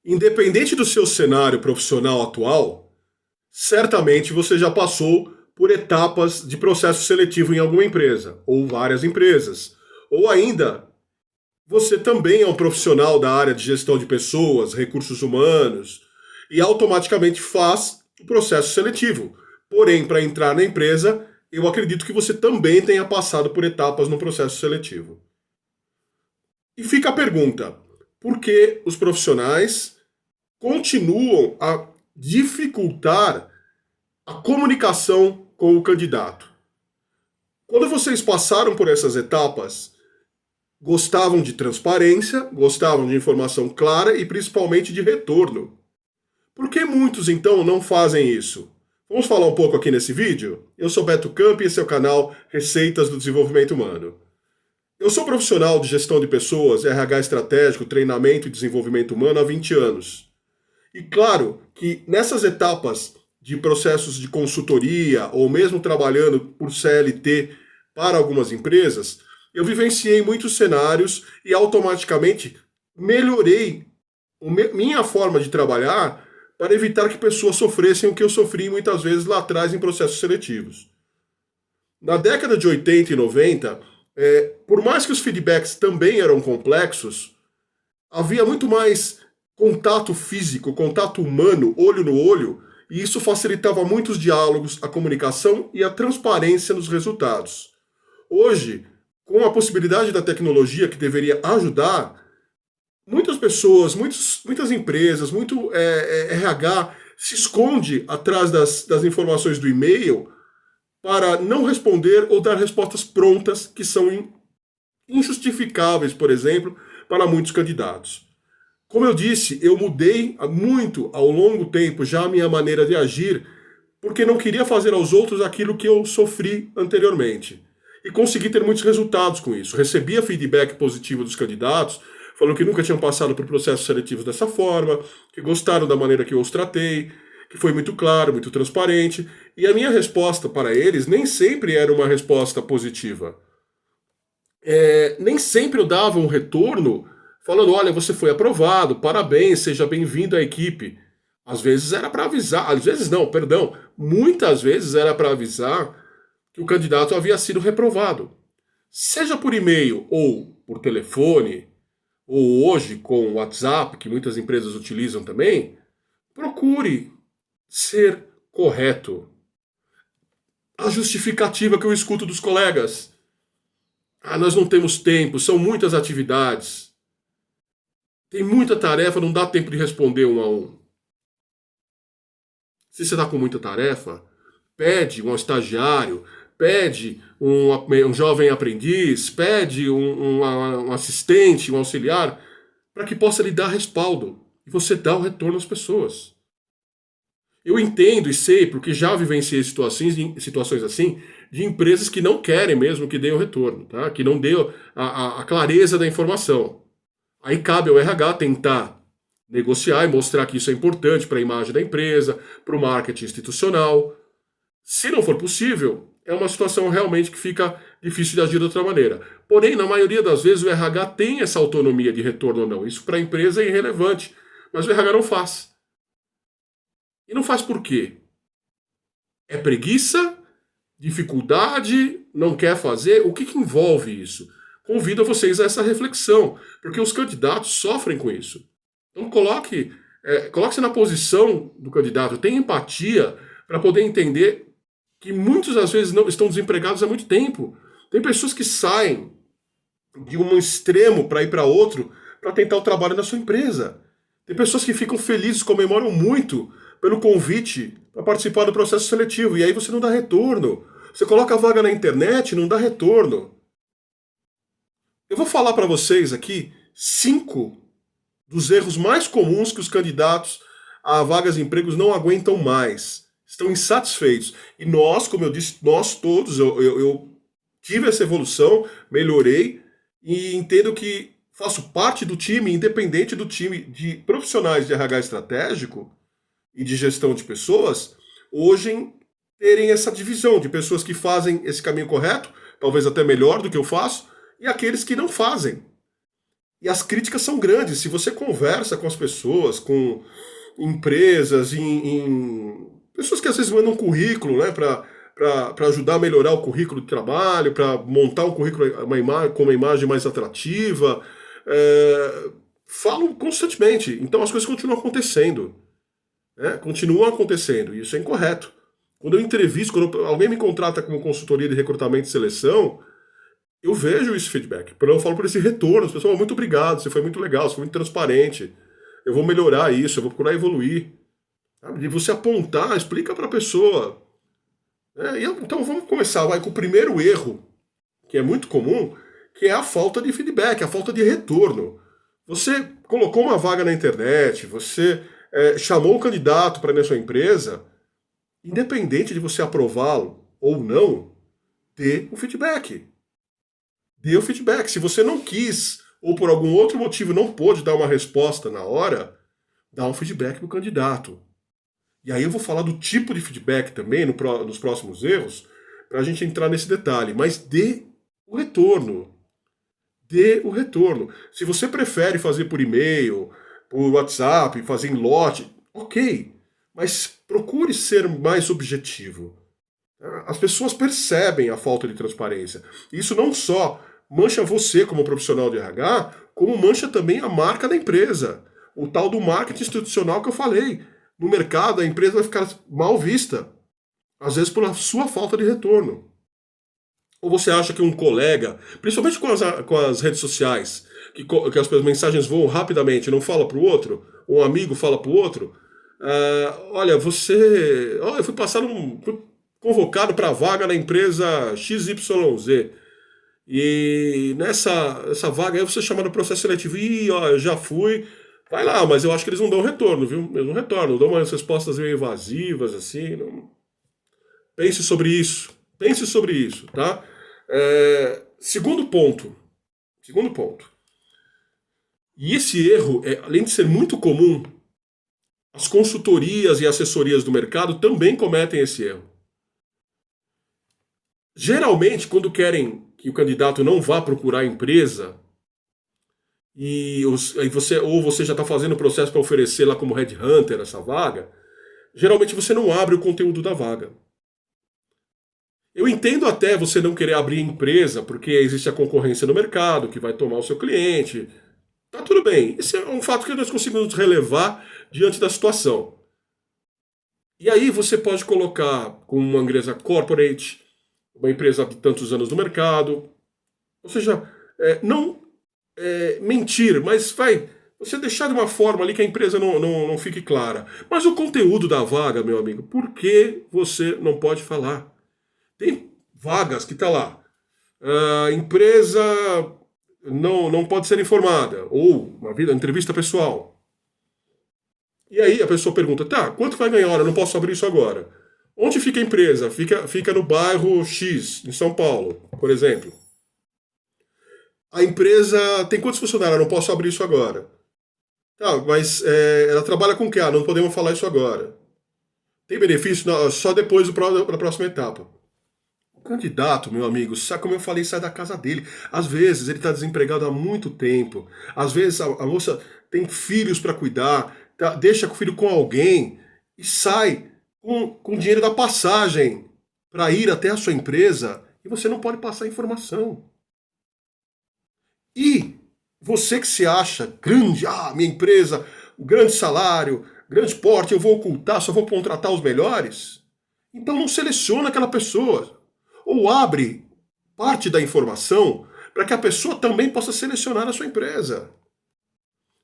Independente do seu cenário profissional atual, certamente você já passou por etapas de processo seletivo em alguma empresa, ou várias empresas. Ou ainda, você também é um profissional da área de gestão de pessoas, recursos humanos, e automaticamente faz o processo seletivo. Porém, para entrar na empresa, eu acredito que você também tenha passado por etapas no processo seletivo. E fica a pergunta: por que os profissionais continuam a dificultar a comunicação com o candidato? Quando vocês passaram por essas etapas, gostavam de transparência, gostavam de informação clara e principalmente de retorno. Por que muitos então não fazem isso? Vamos falar um pouco aqui nesse vídeo? Eu sou Beto Camp e esse é o canal Receitas do Desenvolvimento Humano. Eu sou profissional de gestão de pessoas, RH estratégico, treinamento e desenvolvimento humano há 20 anos. E claro que nessas etapas de processos de consultoria ou mesmo trabalhando por CLT para algumas empresas, eu vivenciei muitos cenários e automaticamente melhorei minha forma de trabalhar para evitar que pessoas sofressem o que eu sofri muitas vezes lá atrás em processos seletivos. Na década de 80 e 90, por mais que os feedbacks também eram complexos, havia muito mais contato físico, contato humano, olho no olho, e isso facilitava muito os diálogos, a comunicação e a transparência nos resultados. Hoje, com a possibilidade da tecnologia que deveria ajudar, muitas pessoas, muitas empresas, muito RH se esconde atrás das informações do e-mail para não responder ou dar respostas prontas que são injustificáveis, por exemplo, para muitos candidatos. Como eu disse, eu mudei muito ao longo do tempo já a minha maneira de agir, porque não queria fazer aos outros aquilo que eu sofri anteriormente. E consegui ter muitos resultados com isso. Recebia feedback positivo dos candidatos, falando que nunca tinham passado por processos seletivos dessa forma, que gostaram da maneira que eu os tratei, que foi muito claro, muito transparente. E a minha resposta para eles nem sempre era uma resposta positiva. Nem sempre eu dava um retorno falando: olha, você foi aprovado, parabéns, seja bem-vindo à equipe. Às vezes era para avisar, às vezes não, perdão, muitas vezes era para avisar que o candidato havia sido reprovado. Seja por e-mail ou por telefone, ou hoje com o WhatsApp, que muitas empresas utilizam também, procure ser correto. A justificativa que eu escuto dos colegas: ah, nós não temos tempo, são muitas atividades, tem muita tarefa, não dá tempo de responder um a um. Se você está com muita tarefa, pede um estagiário, pede um jovem aprendiz, pede um assistente, um auxiliar, para que possa lhe dar respaldo e você dá o retorno às pessoas. Eu entendo e sei, porque já vivenciei situações assim, de empresas que não querem mesmo que dê o retorno, tá? Que não dê a clareza da informação. Aí cabe ao RH tentar negociar e mostrar que isso é importante para a imagem da empresa, para o marketing institucional. Se não for possível, é uma situação realmente que fica difícil de agir de outra maneira. Porém, na maioria das vezes, o RH tem essa autonomia de retorno ou não. Isso para a empresa é irrelevante, mas o RH não faz. E não faz por quê? É preguiça? Dificuldade? Não quer fazer? O que envolve isso? Convido vocês a essa reflexão, porque os candidatos sofrem com isso. Então coloque-se na posição do candidato, tenha empatia para poder entender que muitos às vezes não estão desempregados há muito tempo. Tem pessoas que saem de um extremo para ir para outro para tentar o trabalho na sua empresa. Tem pessoas que ficam felizes, comemoram muito pelo convite para participar do processo seletivo, e aí você não dá retorno. Você coloca a vaga na internet, não dá retorno. Eu vou falar para vocês aqui 5 dos erros mais comuns que os candidatos a vagas de empregos não aguentam mais. Estão insatisfeitos. E nós, como eu disse, nós todos, eu tive essa evolução, melhorei e entendo que faço parte do time, independente do time de profissionais de RH estratégico e de gestão de pessoas, hoje terem essa divisão de pessoas que fazem esse caminho correto, talvez até melhor do que eu faço, e aqueles que não fazem. E as críticas são grandes. Se você conversa com as pessoas, com empresas, pessoas que às vezes mandam um currículo, né, para ajudar a melhorar o currículo de trabalho, para montar um currículo com uma imagem mais atrativa, falam constantemente. Então as coisas continuam acontecendo. Né? Continuam acontecendo. E isso é incorreto. Quando eu entrevisto, quando alguém me contrata como consultoria de recrutamento e seleção, eu vejo esse feedback. Eu falo por esse retorno. As pessoas, muito obrigado, você foi muito legal, você foi muito transparente. Eu vou melhorar isso, eu vou procurar evoluir. Sabe? E você apontar, explica para a pessoa. Então vamos começar com o primeiro erro, que é muito comum, que é a falta de feedback, a falta de retorno. Você colocou uma vaga na internet, você chamou o candidato para ir na sua empresa, independente de você aprová-lo ou não, dê o feedback. Dê o feedback. Se você não quis, ou por algum outro motivo não pôde dar uma resposta na hora, dá um feedback para o candidato. E aí eu vou falar do tipo de feedback também nos próximos erros, para a gente entrar nesse detalhe. Mas dê o retorno. Dê o retorno. Se você prefere fazer por e-mail, por WhatsApp, fazer em lote, ok. Mas procure ser mais objetivo. As pessoas percebem a falta de transparência. Isso não só mancha você como profissional de RH, como mancha também a marca da empresa. O tal do marketing institucional que eu falei. No mercado, a empresa vai ficar mal vista, às vezes por sua falta de retorno. Ou você acha que um colega, principalmente com as redes sociais, que as mensagens voam rapidamente, não fala para o outro, um amigo fala para o outro, olha, eu fui fui convocado para a vaga na empresa XYZ. E essa vaga aí você chama no processo seletivo. Ih, ó, eu já fui. Vai lá, mas eu acho que eles não dão retorno, viu? Eles não retornam, dão umas respostas meio evasivas, assim. Não... Pense sobre isso. Pense sobre isso, tá? Segundo ponto. Segundo ponto. E esse erro, além de ser muito comum, as consultorias e assessorias do mercado também cometem esse erro. Geralmente, quando querem que o candidato não vá procurar a empresa, ou você já está fazendo o processo para oferecer lá como headhunter essa vaga, geralmente você não abre o conteúdo da vaga. Eu entendo até você não querer abrir empresa, porque existe a concorrência no mercado, que vai tomar o seu cliente. Tá tudo bem. Esse é um fato que nós conseguimos relevar diante da situação. E aí você pode colocar como uma empresa corporate, uma empresa de tantos anos no mercado. Ou seja, não mentir, mas você deixar de uma forma ali que a empresa não fique clara. Mas o conteúdo da vaga, meu amigo, por que você não pode falar? Tem vagas que tá lá. A empresa não pode ser informada. Ou uma entrevista pessoal. E aí a pessoa pergunta, tá, quanto vai ganhar? Eu não posso abrir isso agora. Onde fica a empresa? Fica no bairro X, em São Paulo, por exemplo. A empresa tem quantos funcionários? Eu não posso abrir isso agora. Tá, mas ela trabalha com o quê? Não podemos falar isso agora. Tem benefício? Não, só depois da próxima etapa. O candidato, meu amigo, sabe como eu falei, sai da casa dele. Às vezes ele está desempregado há muito tempo. Às vezes a moça tem filhos para cuidar, deixa o filho com alguém e sai com dinheiro da passagem para ir até a sua empresa e você não pode passar informação. E você que se acha grande, minha empresa, grande salário, grande porte, eu vou ocultar, só vou contratar os melhores? Então não seleciona aquela pessoa. Ou abre parte da informação para que a pessoa também possa selecionar a sua empresa.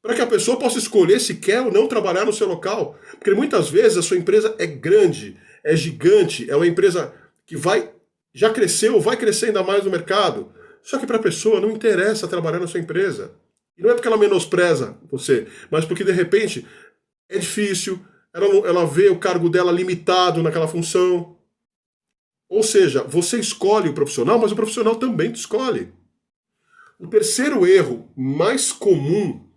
Para que a pessoa possa escolher se quer ou não trabalhar no seu local. Porque muitas vezes a sua empresa é grande, é gigante, é uma empresa que já cresceu, vai crescer ainda mais no mercado. Só que para a pessoa não interessa trabalhar na sua empresa. E não é porque ela menospreza você, mas porque de repente é difícil, ela vê o cargo dela limitado naquela função. Ou seja, você escolhe o profissional, mas o profissional também te escolhe. O terceiro erro mais comum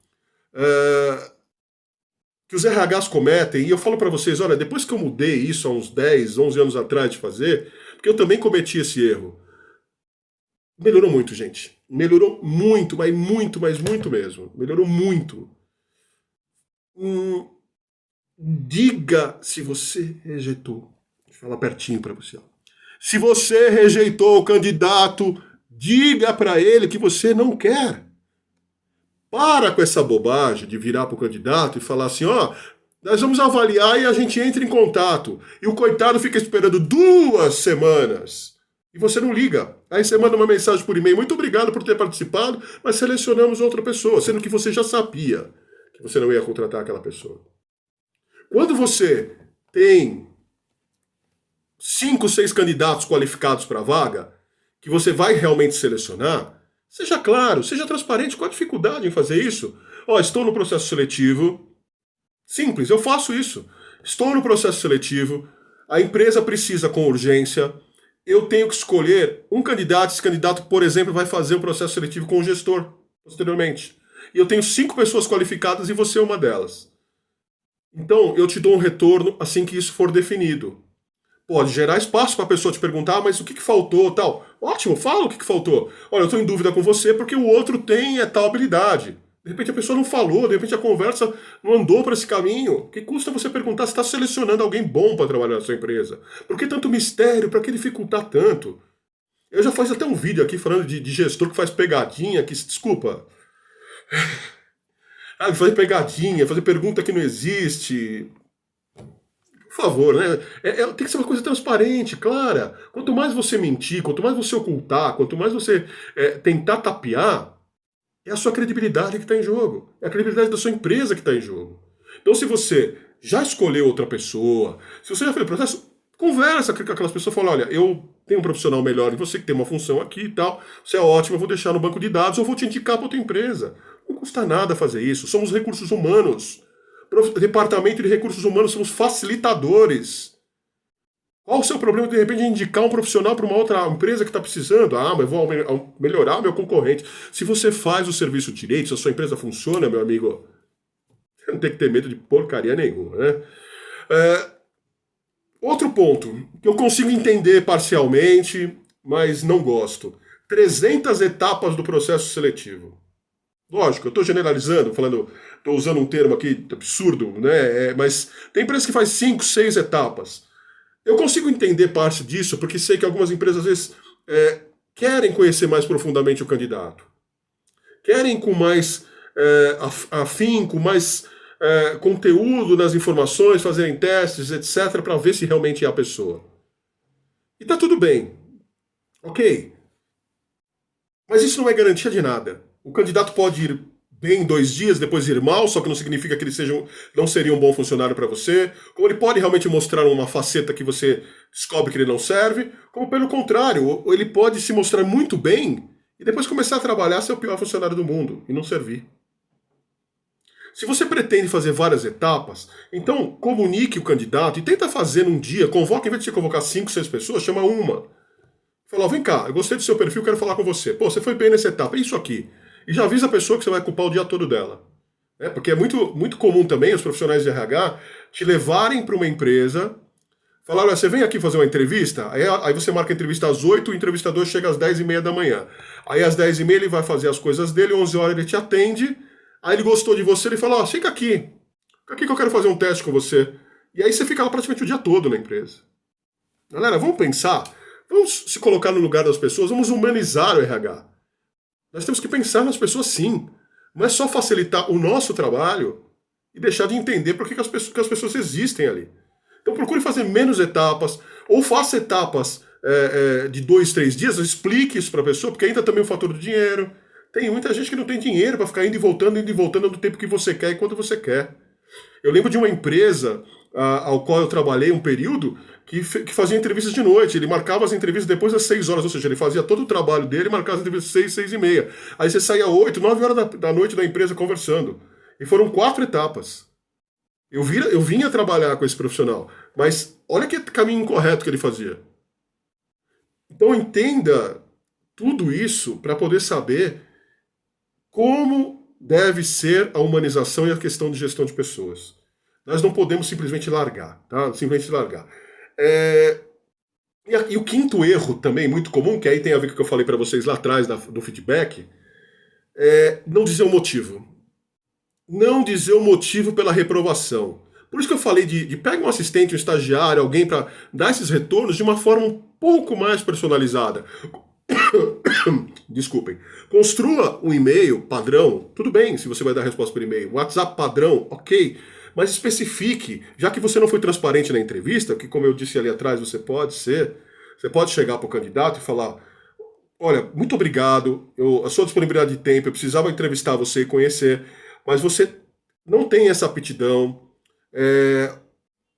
que os RHs cometem, e eu falo para vocês, olha, depois que eu mudei isso há uns 10, 11 anos atrás de fazer, porque eu também cometi esse erro. Melhorou muito, gente. Melhorou muito, mas muito mesmo. Melhorou muito. Hum, diga se você rejeitou. Deixa eu falar pertinho para você. Ó. Se você rejeitou o candidato, diga para ele que você não quer. Para com essa bobagem de virar para o candidato e falar assim, ó, nós vamos avaliar e a gente entra em contato. E o coitado fica esperando 2 semanas. E você não liga. Aí você manda uma mensagem por e-mail, muito obrigado por ter participado, mas selecionamos outra pessoa, sendo que você já sabia que você não ia contratar aquela pessoa. Quando você tem 5, 6 candidatos qualificados para a vaga, que você vai realmente selecionar, seja claro, seja transparente. Qual a dificuldade em fazer isso? Ó, estou no processo seletivo. Simples, eu faço isso. Estou no processo seletivo, a empresa precisa com urgência, eu tenho que escolher um candidato. Esse candidato, por exemplo, vai fazer o processo seletivo com o gestor, posteriormente. E eu tenho 5 pessoas qualificadas e você é uma delas. Então, eu te dou um retorno assim que isso for definido. Pode gerar espaço para a pessoa te perguntar, mas o que faltou, tal. Ótimo, fala o que faltou. Olha, eu estou em dúvida com você porque o outro tem tal habilidade. De repente a pessoa não falou, de repente a conversa não andou para esse caminho. O que custa você perguntar se está selecionando alguém bom para trabalhar na sua empresa? Por que tanto mistério? Para que dificultar tanto? Eu já fiz até um vídeo aqui falando de gestor que faz pegadinha, que, desculpa, fazer pegadinha, fazer pergunta que não existe. Por favor, né? Tem que ser uma coisa transparente, clara. Quanto mais você mentir, quanto mais você ocultar, quanto mais você tentar tapear, é a sua credibilidade que está em jogo. É a credibilidade da sua empresa que está em jogo. Então, se você já escolheu outra pessoa, se você já fez o processo, conversa com aquelas pessoas e fala, olha, eu tenho um profissional melhor em você, que tem uma função aqui e tal, você é ótimo, eu vou deixar no banco de dados, ou vou te indicar para outra empresa. Não custa nada fazer isso. Somos recursos humanos. Departamento de recursos humanos, somos facilitadores. Qual o seu problema de repente indicar um profissional para uma outra empresa que está precisando? Ah, mas eu vou melhorar o meu concorrente. Se você faz o serviço direito, se a sua empresa funciona, meu amigo, você não tem que ter medo de porcaria nenhuma, né? Outro ponto, que eu consigo entender parcialmente, mas não gosto. 300 etapas do processo seletivo. Lógico, eu estou generalizando, estou usando um termo aqui absurdo, né? Mas tem empresas que faz 5, 6 etapas. Eu consigo entender parte disso, porque sei que algumas empresas, às vezes, querem conhecer mais profundamente o candidato. Querem com mais afinco, mais conteúdo nas informações, fazerem testes, etc., para ver se realmente é a pessoa. E tá tudo bem. Ok. Mas isso não é garantia de nada. O candidato pode ir bem em 2 dias, depois ir mal, só que não significa que ele não seria um bom funcionário para você. Como ele pode realmente mostrar uma faceta que você descobre que ele não serve, como pelo contrário, ele pode se mostrar muito bem e depois começar a trabalhar ser o pior funcionário do mundo e não servir. Se você pretende fazer várias etapas, então comunique o candidato e tenta fazer num dia, convoque, em vez de você convocar 5, 6 pessoas, chama uma. Fala, vem cá, eu gostei do seu perfil, quero falar com você. Pô, você foi bem nessa etapa, é isso aqui. E já avisa a pessoa que você vai culpar o dia todo dela. Porque é muito comum também os profissionais de RH te levarem para uma empresa, falar, olha, você vem aqui fazer uma entrevista, aí você marca a entrevista às 8, o entrevistador chega às 10h30 da manhã. Aí às 10h30 ele vai fazer as coisas dele, 11 horas ele te atende, aí ele gostou de você, ele fala, ó, fica aqui que eu quero fazer um teste com você. E aí você fica lá praticamente o dia todo na empresa. Galera, vamos pensar, vamos se colocar no lugar das pessoas, vamos humanizar o RH. Nós temos que pensar nas pessoas sim. Não é só facilitar o nosso trabalho e deixar de entender por que as pessoas existem ali. Então procure fazer menos etapas, ou faça etapas de 2, 3 dias, explique isso para a pessoa, porque ainda também o fator do dinheiro. Tem muita gente que não tem dinheiro para ficar indo e voltando no tempo que você quer e quando você quer. Eu lembro de uma empresa ao qual eu trabalhei um período que fazia entrevistas de noite. Ele marcava as entrevistas depois das 6 horas, ou seja, ele fazia todo o trabalho dele e marcava as entrevistas 6, 6h30. Aí você saía 8, 9 horas da noite da empresa conversando. E foram 4 etapas. Eu vinha trabalhar com esse profissional, mas olha que caminho incorreto que ele fazia. Então entenda tudo isso para poder saber como deve ser a humanização e a questão de gestão de pessoas. Nós não podemos simplesmente largar, tá? Simplesmente largar. E o quinto erro também, muito comum, que aí tem a ver com o que eu falei para vocês lá atrás do feedback, é não dizer o motivo. Não dizer o motivo pela reprovação. Por isso que eu falei de pega um assistente, um estagiário, alguém para dar esses retornos de uma forma um pouco mais personalizada. Desculpem. Construa um e-mail padrão, tudo bem se você vai dar resposta por e-mail. WhatsApp padrão, ok. Mas especifique, já que você não foi transparente na entrevista, que como eu disse ali atrás, você pode ser, você pode chegar para o candidato e falar: olha, muito obrigado, a sua disponibilidade de tempo, eu precisava entrevistar você e conhecer, mas você não tem essa aptidão. É,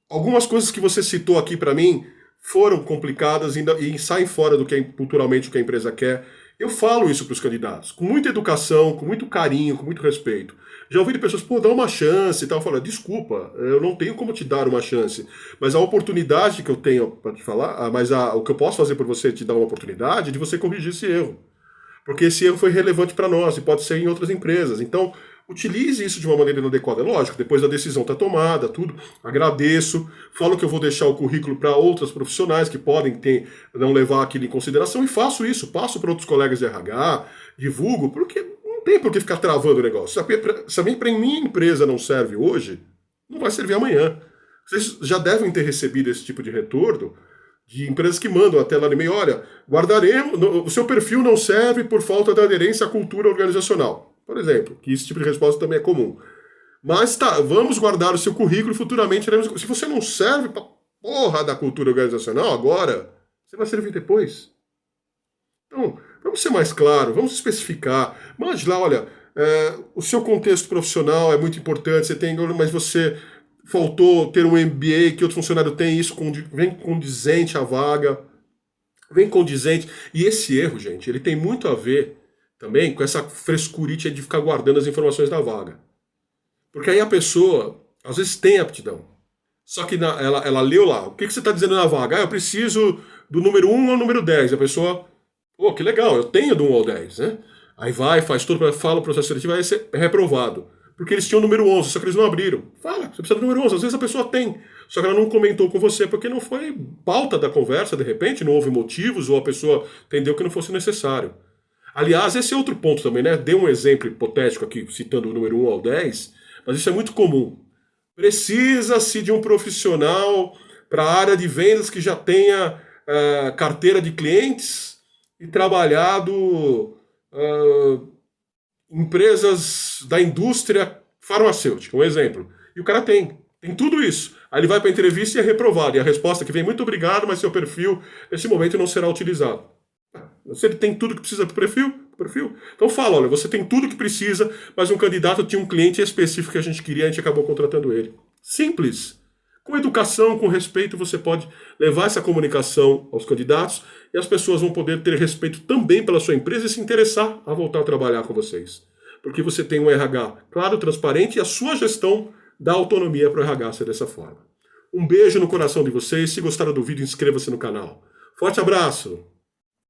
algumas coisas que você citou aqui para mim foram complicadas e saem fora do que culturalmente o que a empresa quer. Eu falo isso para os candidatos, com muita educação, com muito carinho, com muito respeito. Já ouvi de pessoas, pô, dá uma chance e tal. Eu falo, desculpa, eu não tenho como te dar uma chance, mas a oportunidade que eu tenho para te falar, o que eu posso fazer por você, te dar uma oportunidade de você corrigir esse erro. Porque esse erro foi relevante para nós e pode ser em outras empresas. Então, utilize isso de uma maneira inadequada. Lógico, depois da decisão está tomada, tudo. Agradeço. Falo que eu vou deixar o currículo para outras profissionais que podem não levar aquilo em consideração e faço isso. Passo para outros colegas de RH, divulgo, porque não tem por que ficar travando o negócio. Se a minha empresa não serve hoje, não vai servir amanhã. Vocês já devem ter recebido esse tipo de retorno de empresas que mandam até lá no e-mail: olha, guardaremos, o seu perfil não serve por falta de aderência à cultura organizacional. Por exemplo, que esse tipo de resposta também é comum. Mas tá, vamos guardar o seu currículo e futuramente teremos. Se você não serve pra porra da cultura organizacional agora, você vai servir depois. Então, vamos ser mais claro, vamos especificar. Mande lá, olha, o seu contexto profissional é muito importante, mas você faltou ter um MBA que outro funcionário tem, isso vem condizente à vaga, vem condizente. E esse erro, gente, ele tem muito a ver também com essa frescurite de ficar guardando as informações da vaga. Porque aí a pessoa, às vezes, tem aptidão. Só que ela leu lá, o que você está dizendo na vaga? Ah, eu preciso do número 1 ao número 10. A pessoa, pô, que legal, eu tenho do 1 ao 10, né? Aí vai, faz tudo, fala o processo seletivo, vai ser reprovado. Porque eles tinham o número 11, só que eles não abriram. Fala, você precisa do número 11. Às vezes a pessoa tem, só que ela não comentou com você porque não foi pauta da conversa, de repente, não houve motivos, ou a pessoa entendeu que não fosse necessário. Aliás, esse é outro ponto também, né? Dei um exemplo hipotético aqui, citando o número 1 ao 10, mas isso é muito comum. Precisa-se de um profissional para a área de vendas que já tenha carteira de clientes e trabalhado empresas da indústria farmacêutica, um exemplo. E o cara tem tudo isso. Aí ele vai para a entrevista e é reprovado. E a resposta que vem: muito obrigado, mas seu perfil nesse momento não será utilizado. Você tem tudo que precisa para o perfil? Então fala, olha, você tem tudo que precisa, mas um candidato tinha um cliente específico que a gente queria, a gente acabou contratando ele. Simples. Com educação, com respeito, você pode levar essa comunicação aos candidatos e as pessoas vão poder ter respeito também pela sua empresa e se interessar a voltar a trabalhar com vocês. Porque você tem um RH claro, transparente e a sua gestão dá autonomia para o RH ser dessa forma. Um beijo no coração de vocês. Se gostaram do vídeo, inscreva-se no canal. Forte abraço!